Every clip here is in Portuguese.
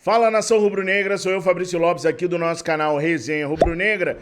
Fala, nação rubro-negra, sou eu, Fabrício Lopes, aqui do nosso canal Resenha Rubro-Negra,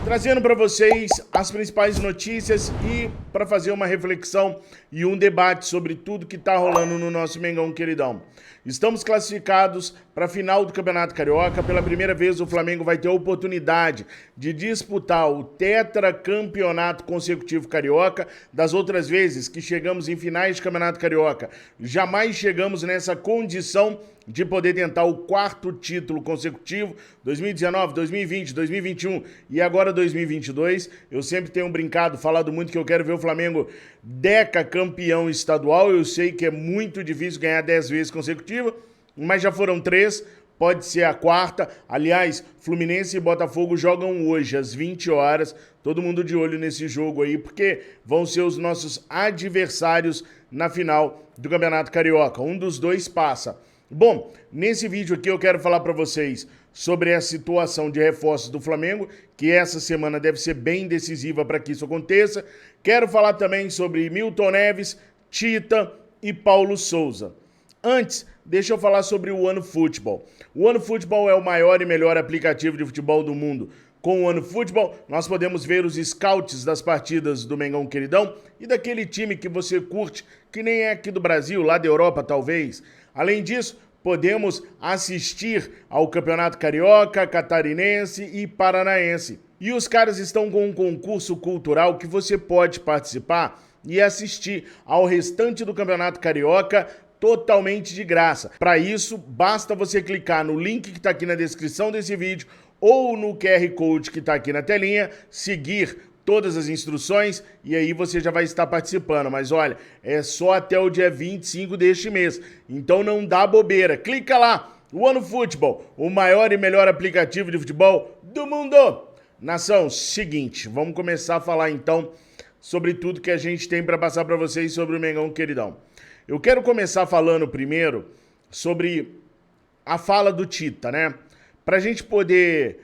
trazendo para vocês as principais notícias e para fazer uma reflexão e um debate sobre tudo que está rolando no nosso Mengão queridão. Estamos classificados para a final do Campeonato Carioca. Pela primeira vez o Flamengo vai ter a oportunidade de disputar o tetracampeonato consecutivo carioca. Das outras vezes que chegamos em finais de Campeonato Carioca, jamais chegamos nessa condição de poder tentar o quarto título consecutivo, 2019, 2020, 2021 e agora 2022. Eu sempre tenho brincado, falado muito que eu quero ver o Flamengo decacampeão estadual. Eu sei que é muito difícil ganhar 10 vezes consecutiva, mas já foram 3, pode ser a quarta. Aliás, Fluminense e Botafogo jogam hoje às 20 horas. Todo mundo de olho nesse jogo aí, porque vão ser os nossos adversários na final do Campeonato Carioca. Um dos dois passa. Bom, nesse vídeo aqui eu quero falar para vocês sobre a situação de reforços do Flamengo, que essa semana deve ser bem decisiva para que isso aconteça. Quero falar também sobre Milton Neves, Tita e Paulo Souza. Antes, deixa eu falar sobre o OneFootball. O OneFootball é o maior e melhor aplicativo de futebol do mundo. Com o OneFootball, nós podemos ver os scouts das partidas do Mengão queridão e daquele time que você curte, que nem é aqui do Brasil, lá da Europa talvez. Além disso, podemos assistir ao Campeonato Carioca, Catarinense e Paranaense. E os caras estão com um concurso cultural que você pode participar e assistir ao restante do Campeonato Carioca totalmente de graça. Para isso, basta você clicar no link que está aqui na descrição desse vídeo ou no QR Code que está aqui na telinha, seguir todas as instruções e aí você já vai estar participando. Mas olha, é só até o dia 25 deste mês, então não dá bobeira. Clica lá, OneFootball, o maior e melhor aplicativo de futebol do mundo. Nação, seguinte, vamos começar a falar então sobre tudo que a gente tem para passar para vocês sobre o Mengão queridão. Eu quero começar falando primeiro sobre a fala do Tita, né? Para a gente poder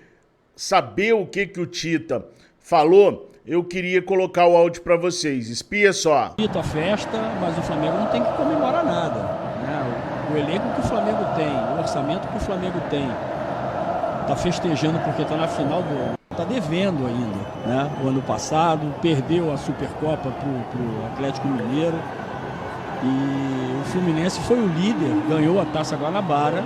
saber o que o Tita falou, eu queria colocar o áudio para vocês. Espia só. Tita festa, mas o Flamengo não tem que comemorar nada, né? O elenco que o Flamengo tem, o orçamento que o Flamengo tem, tá festejando porque tá na final do... Tá devendo ainda, né? O ano passado, perdeu a Supercopa pro Atlético Mineiro. E o Fluminense foi o líder, ganhou a Taça Guanabara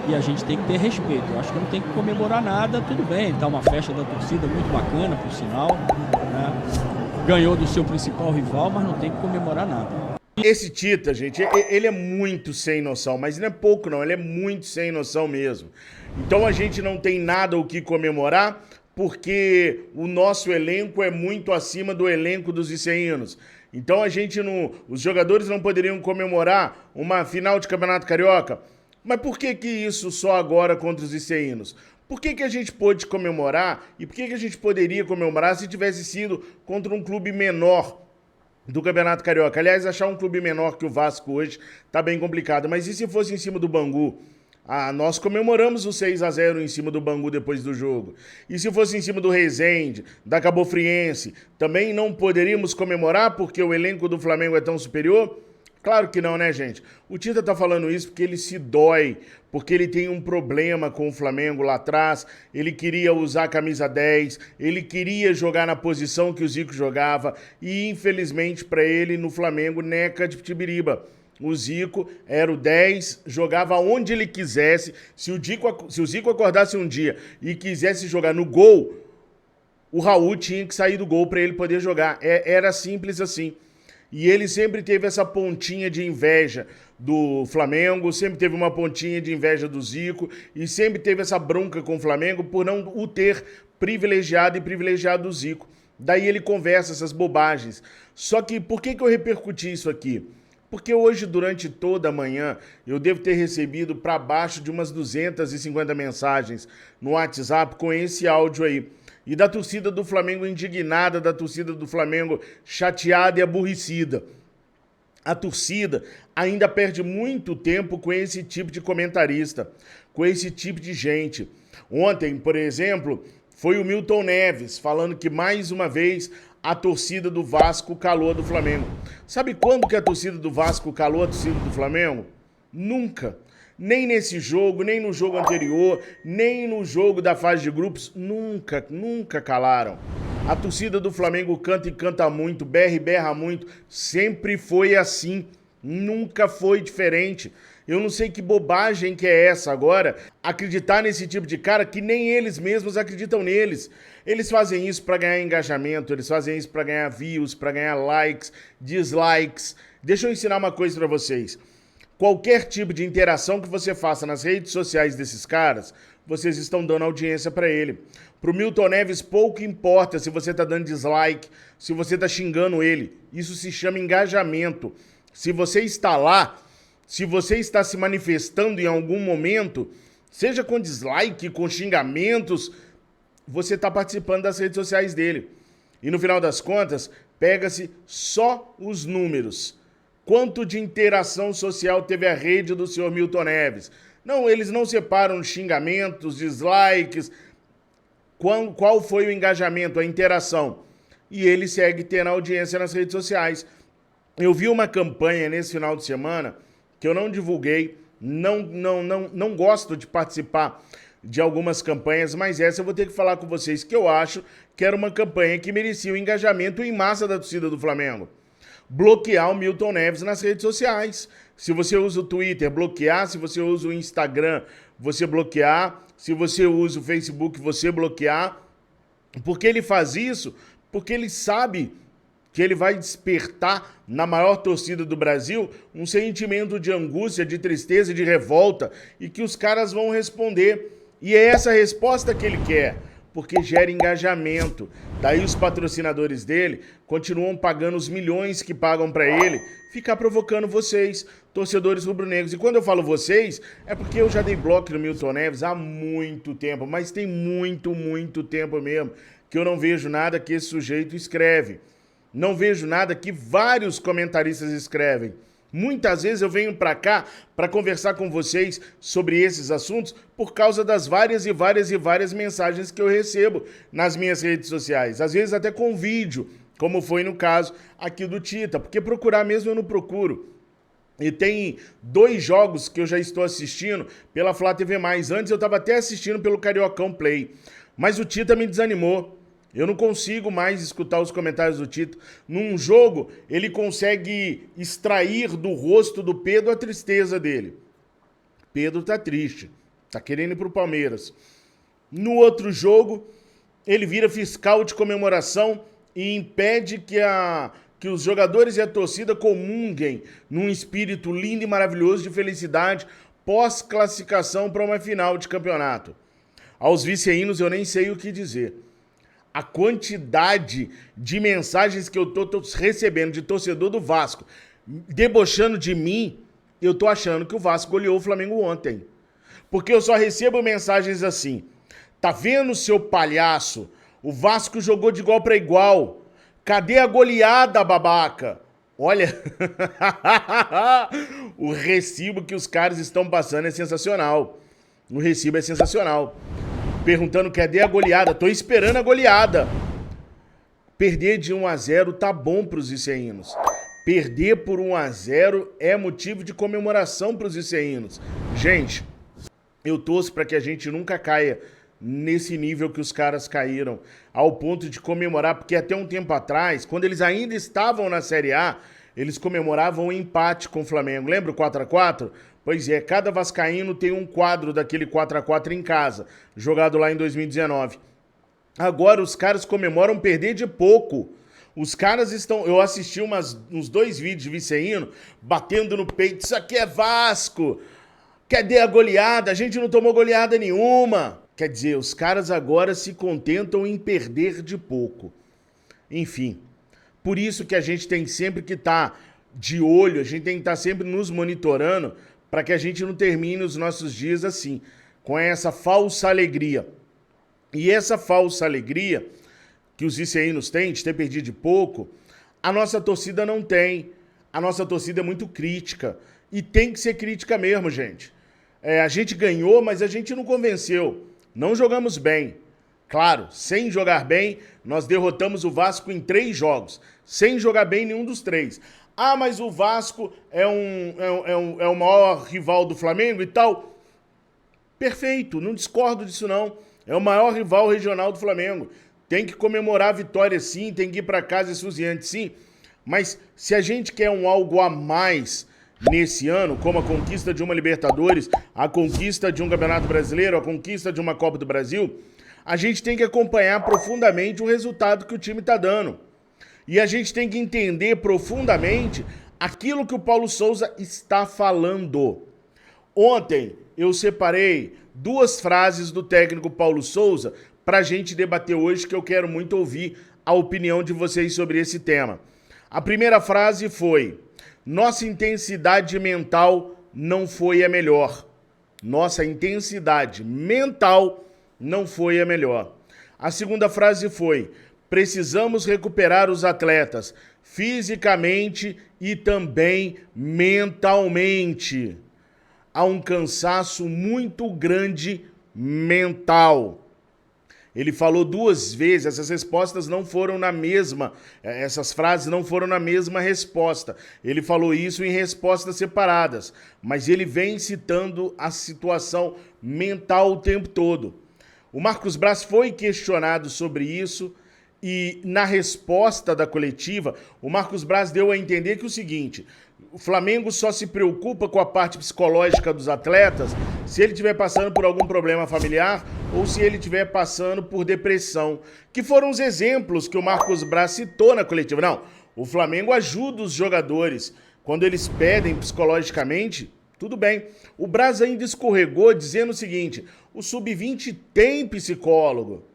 e a gente tem que ter respeito. Eu acho que não tem que comemorar nada, tudo bem, tá uma festa da torcida muito bacana, por sinal, né? Ganhou do seu principal rival, mas não tem que comemorar nada. Esse Tita, gente, ele é muito sem noção, mas não é pouco não, ele é muito sem noção mesmo. Então a gente não tem nada o que comemorar, porque o nosso elenco é muito acima do elenco dos iceínos. Então a gente não, os jogadores não poderiam comemorar uma final de Campeonato Carioca. Mas por que isso só agora contra os iceínos? Por que a gente pôde comemorar e por que a gente poderia comemorar se tivesse sido contra um clube menor do Campeonato Carioca? Aliás, achar um clube menor que o Vasco hoje tá bem complicado. Mas e se fosse em cima do Bangu? Nós comemoramos o 6-0 em cima do Bangu depois do jogo. E se fosse em cima do Resende, da Cabofriense, também não poderíamos comemorar porque o elenco do Flamengo é tão superior? Claro que não, né, gente? O Tita tá falando isso porque ele se dói, porque ele tem um problema com o Flamengo lá atrás, ele queria usar a camisa 10, ele queria jogar na posição que o Zico jogava e, infelizmente, para ele, no Flamengo, neca de Pitibiriba. O Zico era o 10, jogava onde ele quisesse. Se o Zico acordasse um dia e quisesse jogar no gol, o Raul tinha que sair do gol para ele poder jogar. Era simples assim. E ele sempre teve essa pontinha de inveja do Flamengo, sempre teve uma pontinha de inveja do Zico e sempre teve essa bronca com o Flamengo por não o ter privilegiado e privilegiado o Zico. Daí ele conversa essas bobagens. Só que por que eu repercuti isso aqui? Porque hoje, durante toda a manhã, eu devo ter recebido para baixo de umas 250 mensagens no WhatsApp com esse áudio aí. E da torcida do Flamengo indignada, da torcida do Flamengo chateada e aborrecida. A torcida ainda perde muito tempo com esse tipo de comentarista, com esse tipo de gente. Ontem, por exemplo, foi o Milton Neves falando que mais uma vez a torcida do Vasco calou a do Flamengo. Sabe quando que a torcida do Vasco calou a torcida do Flamengo? Nunca. Nem nesse jogo, nem no jogo anterior, nem no jogo da fase de grupos, nunca calaram. A torcida do Flamengo canta e canta muito, berra e berra muito, sempre foi assim, nunca foi diferente. Eu não sei que bobagem que é essa agora, acreditar nesse tipo de cara que nem eles mesmos acreditam neles. Eles fazem isso para ganhar engajamento, eles fazem isso para ganhar views, para ganhar likes, dislikes. Deixa eu ensinar uma coisa para vocês. Qualquer tipo de interação que você faça nas redes sociais desses caras, vocês estão dando audiência para ele. Pro Milton Neves pouco importa se você tá dando dislike, se você tá xingando ele. Isso se chama engajamento. Se você está lá, se você está se manifestando em algum momento, seja com dislike, com xingamentos, você está participando das redes sociais dele. E no final das contas, pega-se só os números. Quanto de interação social teve a rede do senhor Milton Neves? Não, eles não separam xingamentos, dislikes. Qual foi o engajamento, a interação? E ele segue tendo audiência nas redes sociais. Eu vi uma campanha nesse final de semana que eu não divulguei, não gosto de participar de algumas campanhas, mas essa eu vou ter que falar com vocês, que eu acho que era uma campanha que merecia o engajamento em massa da torcida do Flamengo. Bloquear o Milton Neves nas redes sociais. Se você usa o Twitter, bloquear. Se você usa o Instagram, você bloquear. Se você usa o Facebook, você bloquear. Por que ele faz isso? Porque ele sabe que ele vai despertar na maior torcida do Brasil um sentimento de angústia, de tristeza, de revolta, e que os caras vão responder. E é essa a resposta que ele quer, porque gera engajamento. Daí os patrocinadores dele continuam pagando os milhões que pagam para ele, ficar provocando vocês, torcedores rubro-negros. E quando eu falo vocês, é porque eu já dei bloco no Milton Neves há muito tempo, mas tem muito tempo mesmo, que eu não vejo nada que esse sujeito escreve. Não vejo nada que vários comentaristas escrevem. Muitas vezes eu venho para cá para conversar com vocês sobre esses assuntos por causa das várias mensagens que eu recebo nas minhas redes sociais. Às vezes até com vídeo, como foi no caso aqui do Tita, porque procurar mesmo eu não procuro. E tem 2 jogos que eu já estou assistindo pela Flá TV+. Antes eu estava até assistindo pelo Cariocão Play. Mas o Tita me desanimou. Eu não consigo mais escutar os comentários do Tito. Num jogo, ele consegue extrair do rosto do Pedro a tristeza dele. Pedro tá triste, tá querendo ir pro Palmeiras. No outro jogo, ele vira fiscal de comemoração e impede que os jogadores e a torcida comunguem num espírito lindo e maravilhoso de felicidade pós-classificação para uma final de campeonato. Aos viceínos eu nem sei o que dizer. A quantidade de mensagens que eu tô recebendo de torcedor do Vasco debochando de mim, eu tô achando que o Vasco goleou o Flamengo ontem. Porque eu só recebo mensagens assim: tá vendo, seu palhaço? O Vasco jogou de igual para igual. Cadê a goleada, babaca? Olha, o recibo que os caras estão passando é sensacional. O recibo é sensacional. Perguntando cadê a goleada. Tô esperando a goleada. Perder de 1-0 tá bom pros viceínos. Perder por 1-0 é motivo de comemoração pros viceínos. Gente, eu torço para que a gente nunca caia nesse nível que os caras caíram, ao ponto de comemorar, porque até um tempo atrás, quando eles ainda estavam na Série A, eles comemoravam um empate com o Flamengo. Lembra o 4-4? Pois é, cada vascaíno tem um quadro daquele 4-4 em casa, jogado lá em 2019. Agora os caras comemoram perder de pouco. Os caras estão... Eu assisti uns 2 vídeos de viceíno batendo no peito. Isso aqui é Vasco. Cadê a goleada? A gente não tomou goleada nenhuma. Quer dizer, os caras agora se contentam em perder de pouco. Enfim, por isso que a gente tem sempre que estar de olho, a gente tem que estar sempre nos monitorando para que a gente não termine os nossos dias assim, com essa falsa alegria. E essa falsa alegria que os viceínos têm de ter perdido de pouco, a nossa torcida não tem. A nossa torcida é muito crítica. E tem que ser crítica mesmo, gente. A gente ganhou, mas a gente não convenceu. Não jogamos bem. Claro, sem jogar bem, nós derrotamos o Vasco em 3 jogos. Sem jogar bem nenhum dos 3. Ah, mas o Vasco é o maior rival do Flamengo e tal. Perfeito, não discordo disso não. É o maior rival regional do Flamengo. Tem que comemorar a vitória sim, tem que ir para casa esfuziante sim. Mas se a gente quer um algo a mais nesse ano, como a conquista de uma Libertadores, a conquista de um Campeonato Brasileiro, a conquista de uma Copa do Brasil, a gente tem que acompanhar profundamente o resultado que o time está dando. E a gente tem que entender profundamente aquilo que o Paulo Souza está falando. Ontem eu separei 2 frases do técnico Paulo Souza para a gente debater hoje, que eu quero muito ouvir a opinião de vocês sobre esse tema. A primeira frase foi: nossa intensidade mental não foi a melhor. Nossa intensidade mental não foi a melhor. A segunda frase foi: precisamos recuperar os atletas fisicamente e também mentalmente. Há um cansaço muito grande mental. Ele falou 2 vezes, essas respostas não foram na mesma, essas frases não foram na mesma resposta. Ele falou isso em respostas separadas, mas ele vem citando a situação mental o tempo todo. O Marcos Braz foi questionado sobre isso e na resposta da coletiva, o Marcos Braz deu a entender que o seguinte: o Flamengo só se preocupa com a parte psicológica dos atletas se ele estiver passando por algum problema familiar ou se ele estiver passando por depressão, que foram os exemplos que o Marcos Braz citou na coletiva. Não, o Flamengo ajuda os jogadores quando eles pedem psicologicamente, tudo bem. O Braz ainda escorregou dizendo o seguinte: o sub-20 tem psicólogo.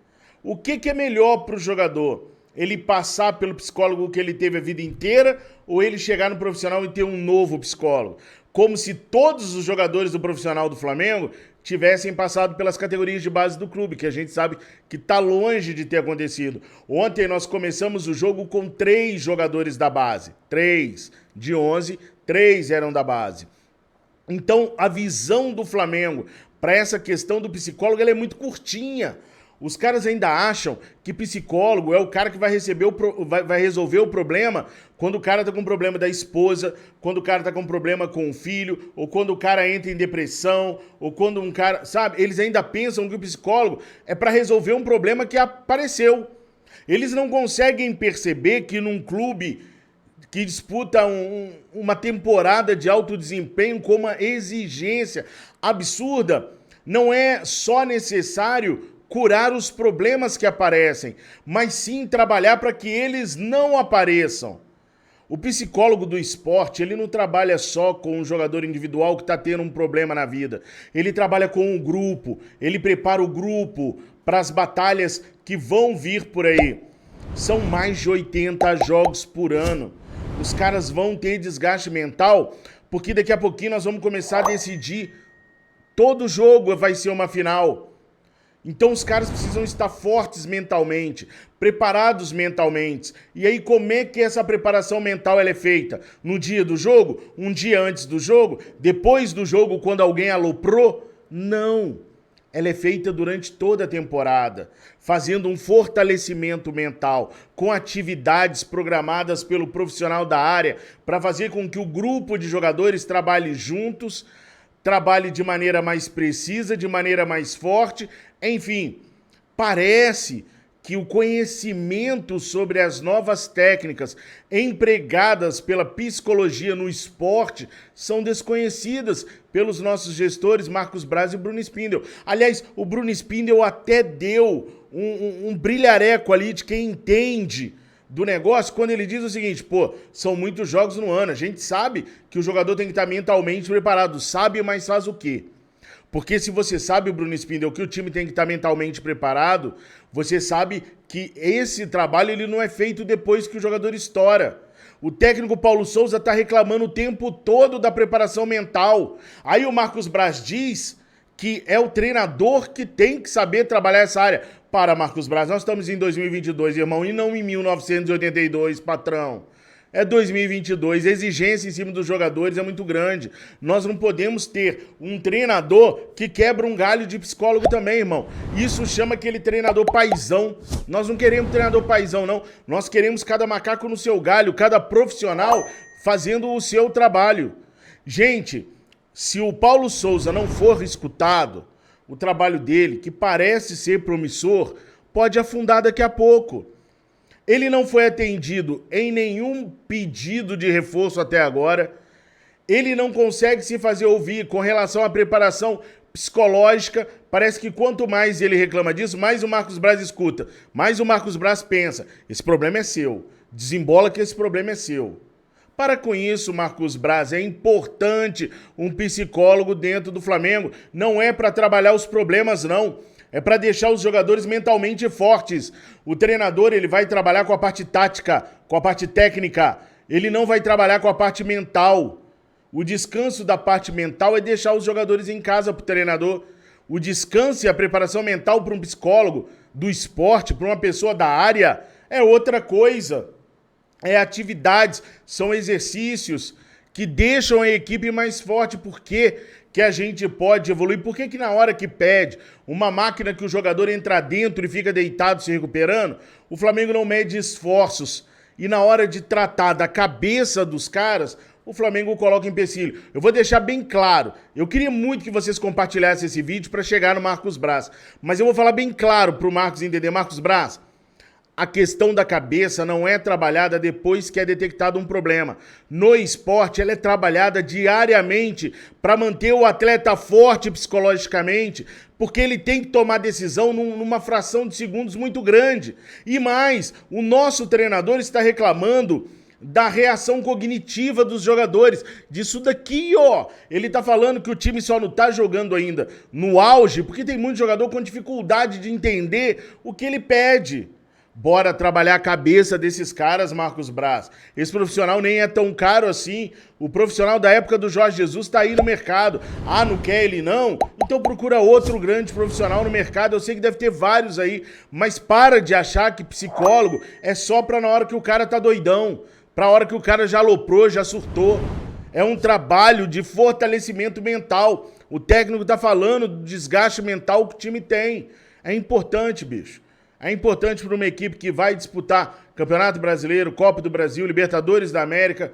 O que é melhor para o jogador? Ele passar pelo psicólogo que ele teve a vida inteira ou ele chegar no profissional e ter um novo psicólogo? Como se todos os jogadores do profissional do Flamengo tivessem passado pelas categorias de base do clube, que a gente sabe que está longe de ter acontecido. Ontem nós começamos o jogo com 3 jogadores da base. 3 de 11, 3 eram da base. Então a visão do Flamengo para essa questão do psicólogo ela é muito curtinha. Os caras ainda acham que psicólogo é o cara que vai resolver o problema quando o cara tá com problema da esposa, quando o cara tá com problema com o filho, ou quando o cara entra em depressão, ou quando um cara... Sabe? Eles ainda pensam que o psicólogo é para resolver um problema que apareceu. Eles não conseguem perceber que num clube que disputa uma temporada de alto desempenho com uma exigência absurda, não é só necessário curar os problemas que aparecem, mas sim trabalhar para que eles não apareçam. O psicólogo do esporte, ele não trabalha só com um jogador individual que está tendo um problema na vida. Ele trabalha com um grupo, ele prepara o grupo para as batalhas que vão vir por aí. São mais de 80 jogos por ano. Os caras vão ter desgaste mental, porque daqui a pouquinho nós vamos começar a decidir. Todo jogo vai ser uma final. Então os caras precisam estar fortes mentalmente, preparados mentalmente. E aí como é que essa preparação mental ela é feita? No dia do jogo? Um dia antes do jogo? Depois do jogo, quando alguém aloprou? Não. Ela é feita durante toda a temporada, fazendo um fortalecimento mental, com atividades programadas pelo profissional da área, para fazer com que o grupo de jogadores trabalhe juntos, trabalhe de maneira mais precisa, de maneira mais forte. Enfim, parece que o conhecimento sobre as novas técnicas empregadas pela psicologia no esporte são desconhecidas pelos nossos gestores Marcos Braz e Bruno Spindel. Aliás, o Bruno Spindel até deu um brilhareco ali de quem entende do negócio quando ele diz o seguinte: pô, são muitos jogos no ano, a gente sabe que o jogador tem que estar mentalmente preparado, sabe, mas faz o quê? Porque se você sabe, Bruno Spindel, que o time tem que estar mentalmente preparado, você sabe que esse trabalho ele não é feito depois que o jogador estoura. O técnico Paulo Souza está reclamando o tempo todo da preparação mental. Aí o Marcos Braz diz que é o treinador que tem que saber trabalhar essa área. Para, Marcos Braz, nós estamos em 2022, irmão, e não em 1982, patrão. É 2022, a exigência em cima dos jogadores é muito grande. Nós não podemos ter um treinador que quebra um galho de psicólogo também, irmão. Isso chama aquele treinador paizão. Nós não queremos treinador paizão, não. Nós queremos cada macaco no seu galho, cada profissional fazendo o seu trabalho. Gente, se o Paulo Souza não for escutado, o trabalho dele, que parece ser promissor, pode afundar daqui a pouco. Ele não foi atendido em nenhum pedido de reforço até agora. Ele não consegue se fazer ouvir com relação à preparação psicológica. Parece que quanto mais ele reclama disso, mais o Marcos Braz escuta, mais o Marcos Braz pensa, esse problema é seu, desembola que esse problema é seu. Para com isso, Marcos Braz, é importante um psicólogo dentro do Flamengo. Não é para trabalhar os problemas, não. É para deixar os jogadores mentalmente fortes. O treinador, ele vai trabalhar com a parte tática, com a parte técnica. Ele não vai trabalhar com a parte mental. O descanso da parte mental é deixar os jogadores em casa para o treinador. O descanso e a preparação mental para um psicólogo do esporte, para uma pessoa da área, é outra coisa. É atividades, são exercícios que deixam a equipe mais forte. Por que a gente pode evoluir? Por que na hora que pede uma máquina que o jogador entra dentro e fica deitado se recuperando, o Flamengo não mede esforços? E na hora de tratar da cabeça dos caras, o Flamengo coloca empecilho. Eu vou deixar bem claro, eu queria muito que vocês compartilhassem esse vídeo para chegar no Marcos Braz, mas eu vou falar bem claro para o Marcos entender. Marcos Braz, a questão da cabeça não é trabalhada depois que é detectado um problema. No esporte, ela é trabalhada diariamente para manter o atleta forte psicologicamente, porque ele tem que tomar decisão numa fração de segundos muito grande. E mais, o nosso treinador está reclamando da reação cognitiva dos jogadores, disso daqui, ó. Ele tá falando que o time só não tá jogando ainda no auge, porque tem muito jogador com dificuldade de entender o que ele pede. Bora trabalhar a cabeça desses caras, Marcos Braz. Esse profissional nem é tão caro assim. O profissional da época do Jorge Jesus tá aí no mercado. Ah, não quer ele não? Então procura outro grande profissional no mercado. Eu sei que deve ter vários aí, mas para de achar que psicólogo é só pra na hora que o cara tá doidão, pra hora que o cara já aloprou, já surtou. É um trabalho de fortalecimento mental. O técnico tá falando do desgaste mental que o time tem. É importante, bicho. É importante para uma equipe que vai disputar Campeonato Brasileiro, Copa do Brasil, Libertadores da América,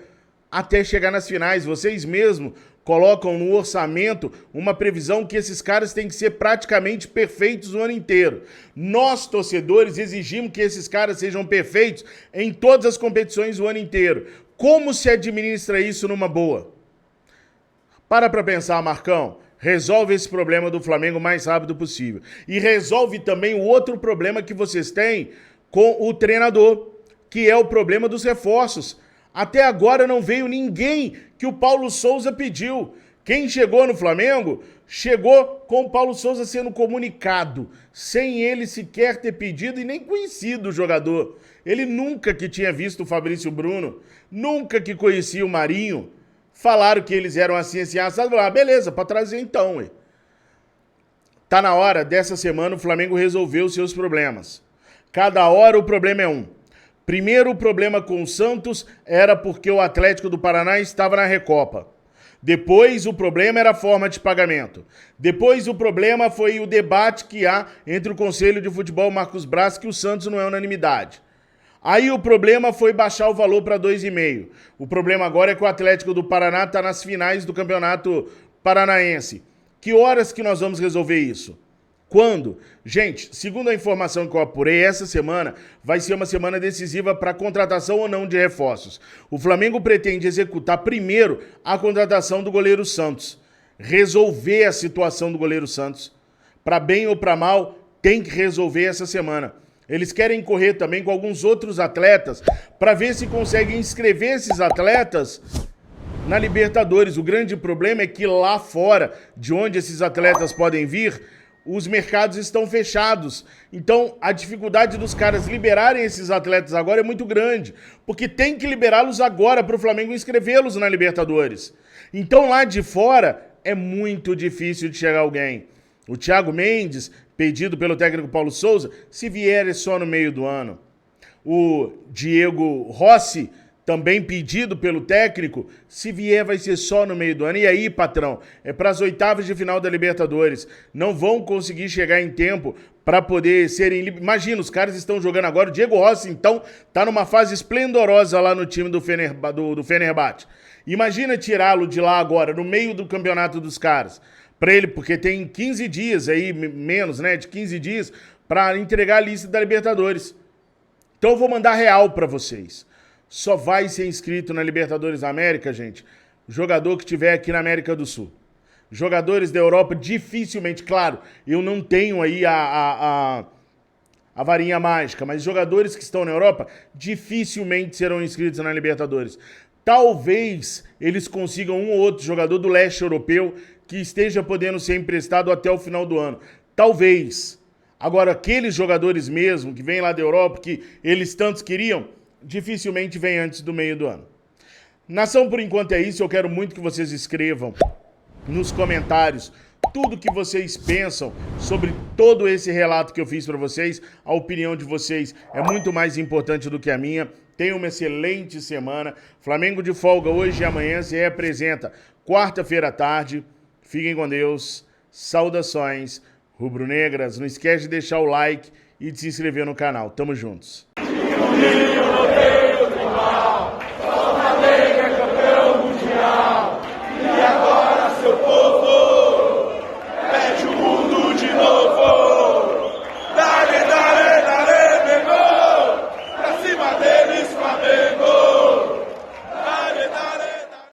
até chegar nas finais. Vocês mesmos colocam no orçamento uma previsão que esses caras têm que ser praticamente perfeitos o ano inteiro. Nós, torcedores, exigimos que esses caras sejam perfeitos em todas as competições o ano inteiro. Como se administra isso numa boa? Para pensar, Marcão. Resolve esse problema do Flamengo o mais rápido possível. E resolve também o outro problema que vocês têm com o treinador, que é o problema dos reforços. Até agora não veio ninguém que o Paulo Souza pediu. Quem chegou no Flamengo, chegou com o Paulo Souza sendo comunicado, sem ele sequer ter pedido e nem conhecido o jogador. Ele nunca que tinha visto o Fabrício Bruno, nunca que conhecia o Marinho. Falaram que eles eram assim, assado. Falaram, beleza, para trazer então, ué. Tá na hora, dessa semana, o Flamengo resolveu os seus problemas. Cada hora o problema é um. Primeiro, o problema com o Santos era porque o Atlético do Paraná estava na Recopa. Depois, o problema era a forma de pagamento. Depois, o problema foi o debate que há entre o Conselho de Futebol Marcos Braz, que o Santos não é unanimidade. Aí o problema foi baixar o valor para 2,5. O problema agora é que o Atlético do Paraná está nas finais do Campeonato Paranaense. Que horas que nós vamos resolver isso? Quando? Gente, segundo a informação que eu apurei, essa semana vai ser uma semana decisiva para a contratação ou não de reforços. O Flamengo pretende executar primeiro a contratação do goleiro Santos. Resolver a situação do goleiro Santos. Para bem ou para mal, tem que resolver essa semana. Eles querem correr também com alguns outros atletas para ver se conseguem inscrever esses atletas na Libertadores. O grande problema é que lá fora, de onde esses atletas podem vir, os mercados estão fechados. Então, a dificuldade dos caras liberarem esses atletas agora é muito grande, porque tem que liberá-los agora para o Flamengo inscrevê-los na Libertadores. Então, lá de fora, é muito difícil de chegar alguém. O Thiago Mendes, pedido pelo técnico Paulo Souza, se vier é só no meio do ano. O Diego Rossi também pedido pelo técnico, se vier vai ser só no meio do ano. E aí, patrão, é para as oitavas de final da Libertadores. Não vão conseguir chegar em tempo para poder serem... Imagina, os caras estão jogando agora. O Diego Rossi, então, tá numa fase esplendorosa lá no time do Fenerbahçe. Imagina tirá-lo de lá agora, no meio do campeonato dos caras. Para ele, porque tem 15 dias aí, menos, né, de 15 dias, para entregar a lista da Libertadores. Então eu vou mandar real para vocês. Só vai ser inscrito na Libertadores da América, gente, jogador que estiver aqui na América do Sul. Jogadores da Europa, dificilmente, claro, eu não tenho aí a varinha mágica, mas jogadores que estão na Europa dificilmente serão inscritos na Libertadores. Talvez eles consigam um ou outro jogador do leste europeu que esteja podendo ser emprestado até o final do ano. Talvez. Agora, aqueles jogadores mesmo que vêm lá da Europa, que eles tantos queriam, dificilmente vem antes do meio do ano. Nação, por enquanto é isso. Eu quero muito que vocês escrevam nos comentários tudo que vocês pensam sobre todo esse relato que eu fiz para vocês. A opinião de vocês é muito mais importante do que a minha. Tenham uma excelente semana. Flamengo de folga hoje e amanhã se representa quarta-feira à tarde. Fiquem com Deus. Saudações rubro-negras. Não esquece de deixar o like e de se inscrever no canal. Tamo juntos.